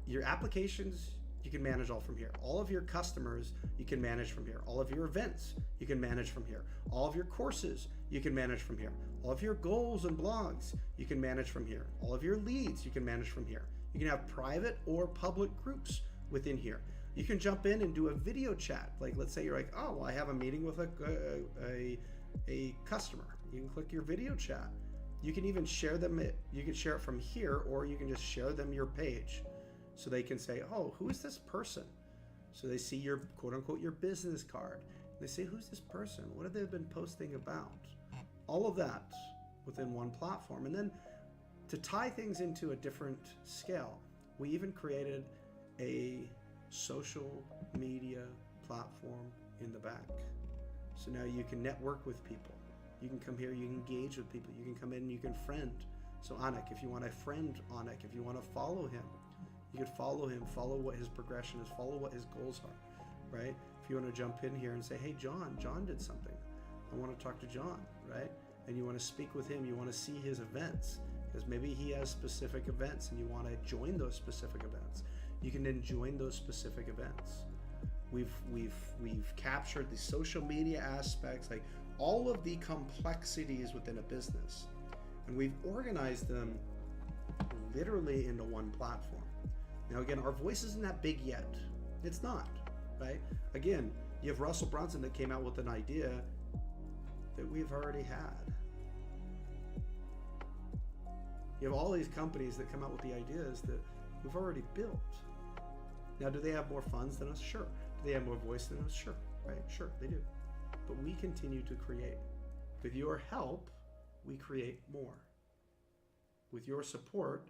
your applications, you can manage all from here. All of your customers, you can manage from here. All of your events, you can manage from here. All of your courses, you can manage from here. All of your goals and blogs, you can manage from here. All of your leads, you can manage from here. You can have private or public groups within here. You can jump in and do a video chat. Like, let's say you're like, oh, well, I have a meeting with a customer. You can click your video chat. You can even share them. You can share it from here, or you can just share them your page. So they can say, oh, who is this person? So they see your, quote unquote, your business card. They say, who's this person? What have they been posting about? All of that within one platform. And then to tie things into a different scale, we even created a social media platform in the back. So now you can network with people. You can come here, you can engage with people. You can come in and you can friend. So Anik, if you want to friend Anik, if you want to follow him, you could follow him, follow what his progression is, follow what his goals are, right? If you want to jump in here and say, hey, John did something. I want to talk to John, right? And you want to speak with him, you want to see his events, because maybe he has specific events and you want to join those specific events. You can then join those specific events. We've captured the social media aspects, like all of the complexities within a business, and we've organized them literally into one platform. Now again, our voice isn't that big yet. It's not, right? Again, you have Russell Brunson that came out with an idea that we've already had. You have all these companies that come out with the ideas that we've already built. Now, do they have more funds than us? Sure. Do they have more voice than us? Sure, right? Sure, they do. But we continue to create. With your help, we create more. With your support,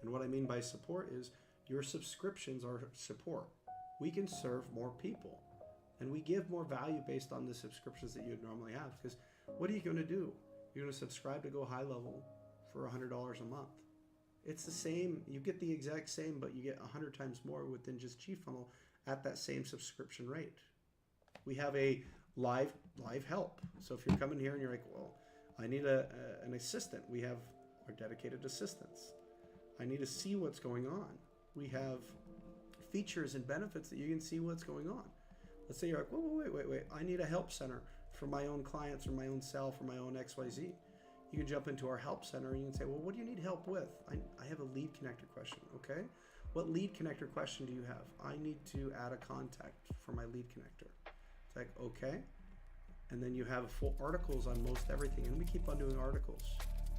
and what I mean by support is your subscriptions are support. We can serve more people, and we give more value based on the subscriptions that you'd normally have. Because what are you going to do? You're going to subscribe to go high level for $100 a month. It's the same. You get the exact same, but you get 100 times more within just GFunnel at that same subscription rate. We have a live help. So if you're coming here and you're like, well, I need an assistant, we have our dedicated assistants. I need to see what's going on. We have features and benefits that you can see what's going on. Let's say you're like, wait, I need a help center for my own clients or my own self or my own XYZ. You can jump into our help center and you can say, well, what do you need help with? I have a lead connector question, okay? What lead connector question do you have? I need to add a contact for my lead connector. It's like, okay. And then you have full articles on most everything, and we keep on doing articles,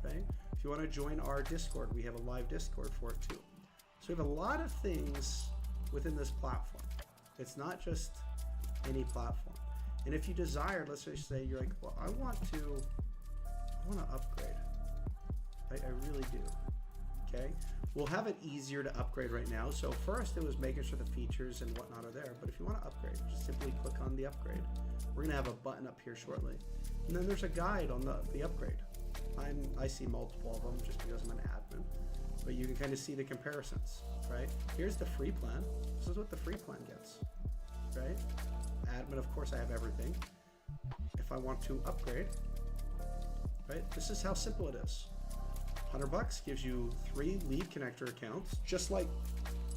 okay? If you want to join our Discord, we have a live Discord for it too. So we have a lot of things within this platform. It's not just any platform. And if you desire, let's just say you're like, well, I want to upgrade. I really do. Okay, we'll have it easier to upgrade right now. So first it was making sure the features and whatnot are there, but if you want to upgrade, just simply click on the upgrade. We're gonna have a button up here shortly, and then there's a guide on the upgrade. I see multiple of them just because I'm an admin, but you can kind of see the comparisons, right? Here's the free plan. This is what the free plan gets, right? Admin, of course, I have everything. If I want to upgrade, right, this is how simple it is. $100 gives you 3 lead connector accounts, just like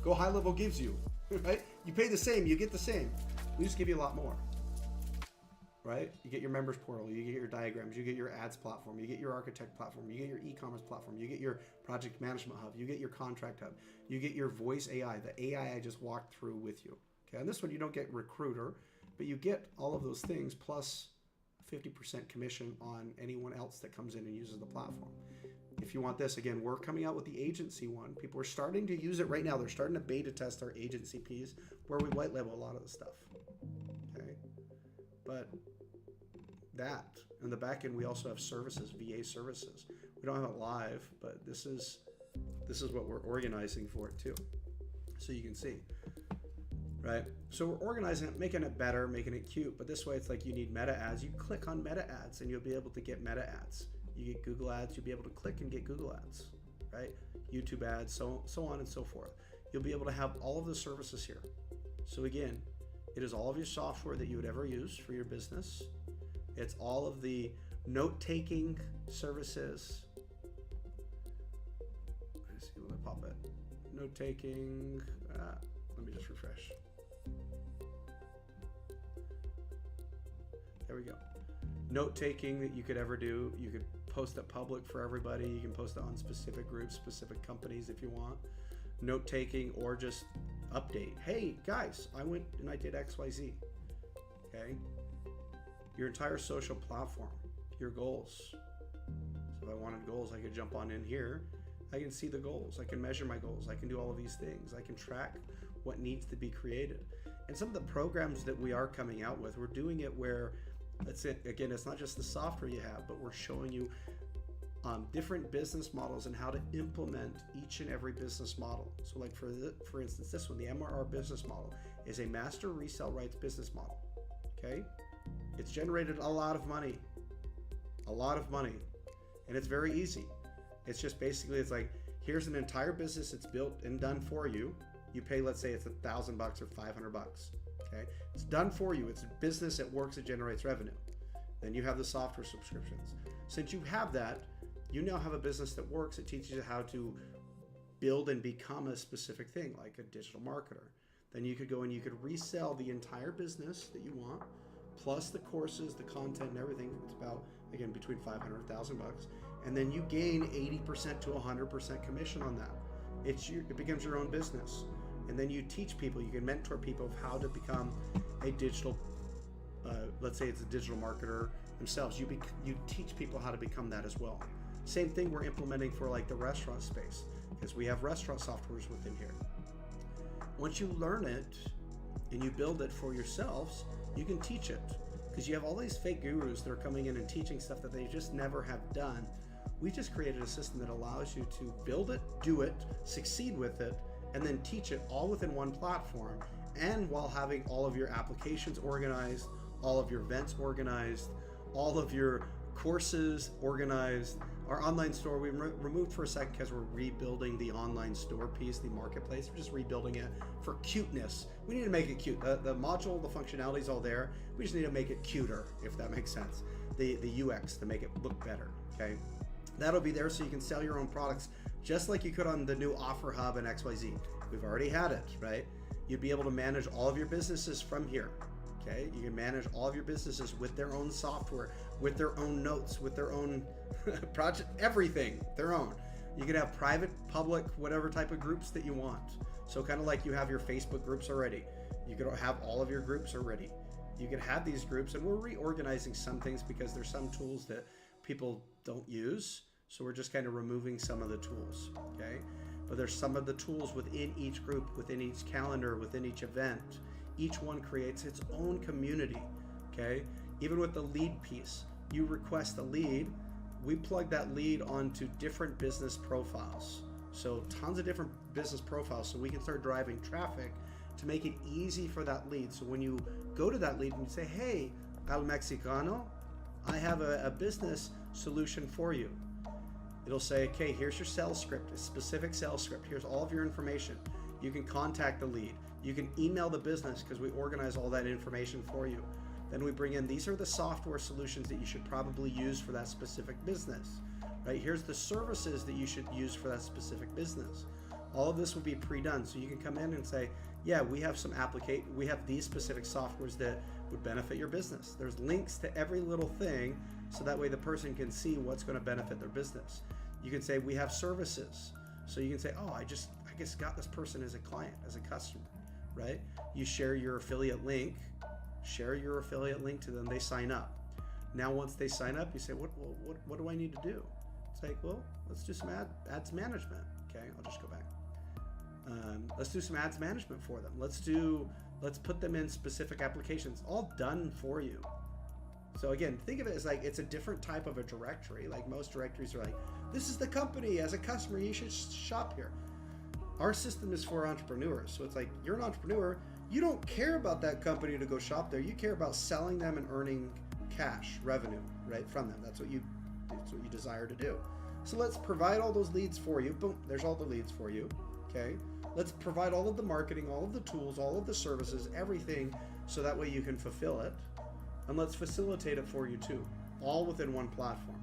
Go High Level gives you, right? You pay the same, you get the same. We just give you a lot more, right? You get your members portal, you get your diagrams, you get your ads platform, you get your architect platform, you get your e-commerce platform, you get your project management hub, you get your contract hub, you get your voice AI, the AI I just walked through with you. Okay, on this one you don't get recruiter, but you get all of those things plus 50% commission on anyone else that comes in and uses the platform. If you want this, again, we're coming out with the agency one. People are starting to use it right now. They're starting to beta test our agency piece where we white label a lot of the stuff. Okay, but that. In the back end, we also have services, VA services. We don't have it live, but this is what we're organizing for it too. So you can see, right? So we're organizing it, making it better, making it cute. But this way, it's like you need meta ads. You click on meta ads, and you'll be able to get meta ads. You get Google ads. You'll be able to click and get Google ads, right? YouTube ads, so on and so forth. You'll be able to have all of the services here. So again, it is all of your software that you would ever use for your business. It's all of the note-taking services. Let's see, let me pop it. Note-taking, let me just refresh. There we go. Note-taking that you could ever do. You could post it public for everybody. You can post it on specific groups, specific companies if you want. Note-taking or just update. Hey guys, I went and I did XYZ. Okay. Your entire social platform, your goals. So if I wanted goals, I could jump on in here. I can see the goals. I can measure my goals. I can do all of these things. I can track what needs to be created. And some of the programs that we are coming out with, we're doing it where, that's it. Again, it's not just the software you have, but we're showing you different business models and how to implement each and every business model. So like for instance, this one, the MRR business model is a master resale rights business model. Okay. It's generated a lot of money, and it's very easy. It's just basically, it's like, here's an entire business. It's built and done for you. You pay, let's say it's $1,000 or $500. Okay. It's done for you. It's a business. It works. It generates revenue. Then you have the software subscriptions. Since you have that, you now have a business that works. It teaches you how to build and become a specific thing, like a digital marketer. Then you could go and you could resell the entire business that you want, plus the courses, the content, and everything. It's about, again, between $500 and $1,000. And then you gain 80% to 100% commission on that. It becomes your own business. And then you teach people, you can mentor people of how to become a digital, let's say it's a digital marketer themselves. You teach people how to become that as well. Same thing we're implementing for like the restaurant space, because we have restaurant softwares within here. Once you learn it and you build it for yourselves, you can teach it, because you have all these fake gurus that are coming in and teaching stuff that they just never have done. We just created a system that allows you to build it, do it, succeed with it, and then teach it all within one platform, and while having all of your applications organized, all of your events organized, all of your courses organized. Our online store, we removed for a second because we're rebuilding the online store piece, the marketplace. We're just rebuilding it for cuteness. We need to make it cute. The module, the functionality is all there. We just need to make it cuter, if that makes sense. The UX to make it look better, okay? That'll be there so you can sell your own products just like you could on the new Offer Hub and XYZ. We've already had it, right? You'd be able to manage all of your businesses from here. Okay, you can manage all of your businesses with their own software, with their own notes, with their own project, everything, their own. You can have private, public, whatever type of groups that you want. So kind of like you have your Facebook groups already. You could have all of your groups already. You could have these groups, and we're reorganizing some things because there's some tools that people don't use. So we're just kind of removing some of the tools, okay? But there's some of the tools within each group, within each calendar, within each event. Each one creates its own community, okay? Even with the lead piece, you request a lead, we plug that lead onto different business profiles. So tons of different business profiles so we can start driving traffic to make it easy for that lead. So when you go to that lead and you say, hey, Al Mexicano, I have a business solution for you. It'll say, okay, here's your sales script, a specific sales script. Here's all of your information. You can contact the lead. You can email the business because we organize all that information for you. Then we bring in, these are the software solutions that you should probably use for that specific business, right? Here's the services that you should use for that specific business. All of this will be pre-done. So you can come in and say, yeah, we have we have these specific softwares that would benefit your business. There's links to every little thing. So that way the person can see what's going to benefit their business. You can say, we have services. So you can say, oh, I just got this person as a client, as a customer, right? You share your affiliate link to them, they sign up. Now, once they sign up, you say, what do I need to do? It's like, well, let's do some ads management. Okay, I'll just go back. Let's do some ads management for them. Let's put them in specific applications, all done for you. So again, think of it as like it's a different type of a directory. Like most directories are like, this is the company. As a customer, you should shop here. Our system is for entrepreneurs. So it's like, you're an entrepreneur. You don't care about that company to go shop there. You care about selling them and earning cash, revenue, right, from them. That's what you desire to do. So let's provide all those leads for you. Boom, there's all the leads for you. Okay. Let's provide all of the marketing, all of the tools, all of the services, everything, so that way you can fulfill it. And let's facilitate it for you too, all within one platform.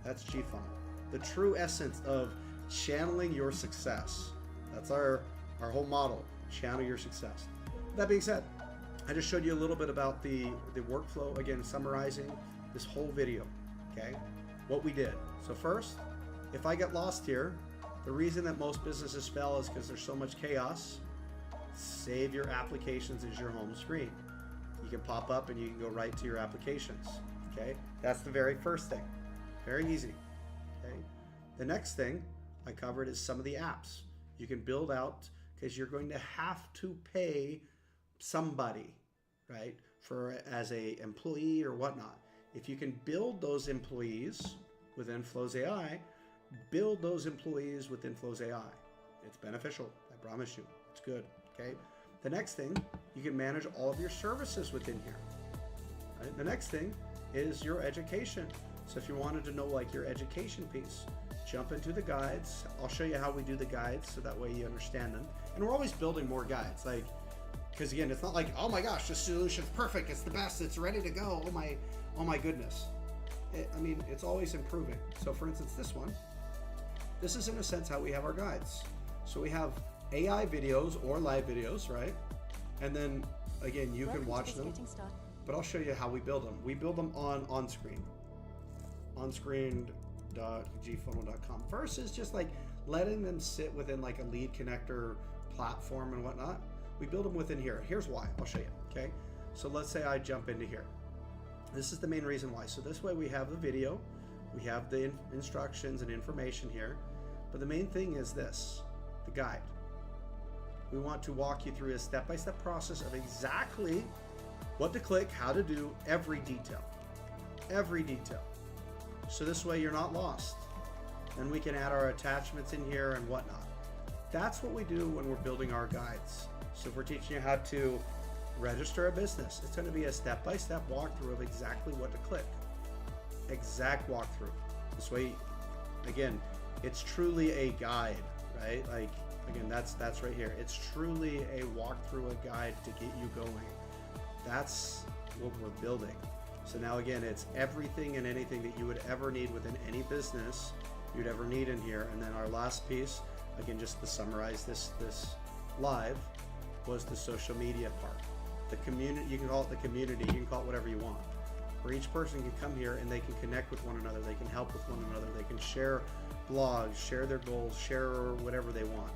That's GFunnel. The true essence of channeling your success. That's our whole model, channel your success. That being said, I just showed you a little bit about the workflow, again, summarizing this whole video, okay? What we did. So first, if I get lost here, the reason that most businesses fail is because there's so much chaos. Save your applications as your home screen. You can pop up and you can go right to your applications, okay? That's the very first thing. Very easy, okay? The next thing I covered is some of the apps you can build out, because you're going to have to pay somebody, right, for as a employee or whatnot. If you can build those employees within Flows AI, build those employees within Flows AI. It's beneficial, I promise you. It's good, okay? The next thing, you can manage all of your services within here. Right? The next thing is your education. So if you wanted to know like your education piece, jump into the guides. I'll show you how we do the guides so that way you understand them. And we're always building more guides, like, because again, it's not like, oh my gosh, this solution's perfect, it's the best, it's ready to go, oh my goodness. I mean, it's always improving. So for instance, this one, this is in a sense how we have our guides. So we have AI videos or live videos, right? And then again, you can watch them, but I'll show you how we build them. We build them on screen. GFunnel.com. First is just like letting them sit within like a lead connector platform and whatnot. We build them within here. Here's why. I'll show you. Okay. So let's say I jump into here. This is the main reason why. So this way we have the video, we have the instructions and information here, but the main thing is this, the guide. We want to walk you through a step-by-step process of exactly what to click, how to do, every detail. Every detail. So this way you're not lost. Then we can add our attachments in here and whatnot. That's what we do when we're building our guides. So if we're teaching you how to register a business, it's going to be a step-by-step walkthrough of exactly what to click. Exact walkthrough. This way, again, it's truly a guide, right? Like, again, that's right here. It's truly a walkthrough, a guide to get you going. That's what we're building. So now again, it's everything and anything that you would ever need within any business you'd ever need in here. And then our last piece, again, just to summarize this live, was the social media part. The community, you can call it the community, you can call it whatever you want, where each person can come here and they can connect with one another, they can help with one another, they can share blogs, share their goals, share whatever they want,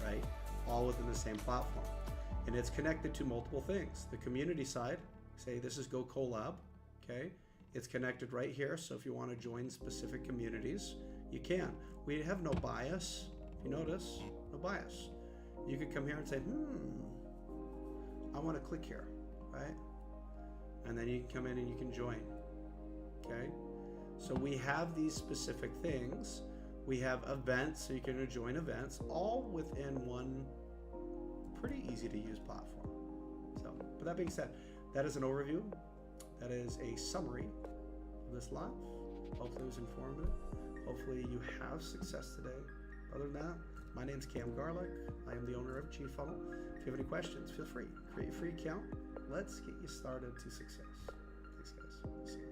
right? All within the same platform. And it's connected to multiple things. The community side, say this is Go Collab, okay? It's connected right here, so if you want to join specific communities, you can. We have no bias, if you notice, no bias. You could come here and say, I want to click here, right? And then you can come in and you can join, okay? So we have these specific things. We have events, so you can join events, all within one pretty easy to use platform. So, but that being said, that is an overview. That is a summary of this live. Hopefully it was informative. Hopefully you have success today. Other than that, my name's Cam Garlick. I am the owner of GFunnel. If you have any questions, feel free. Create a free account. Let's get you started to success. Thanks, guys. See you.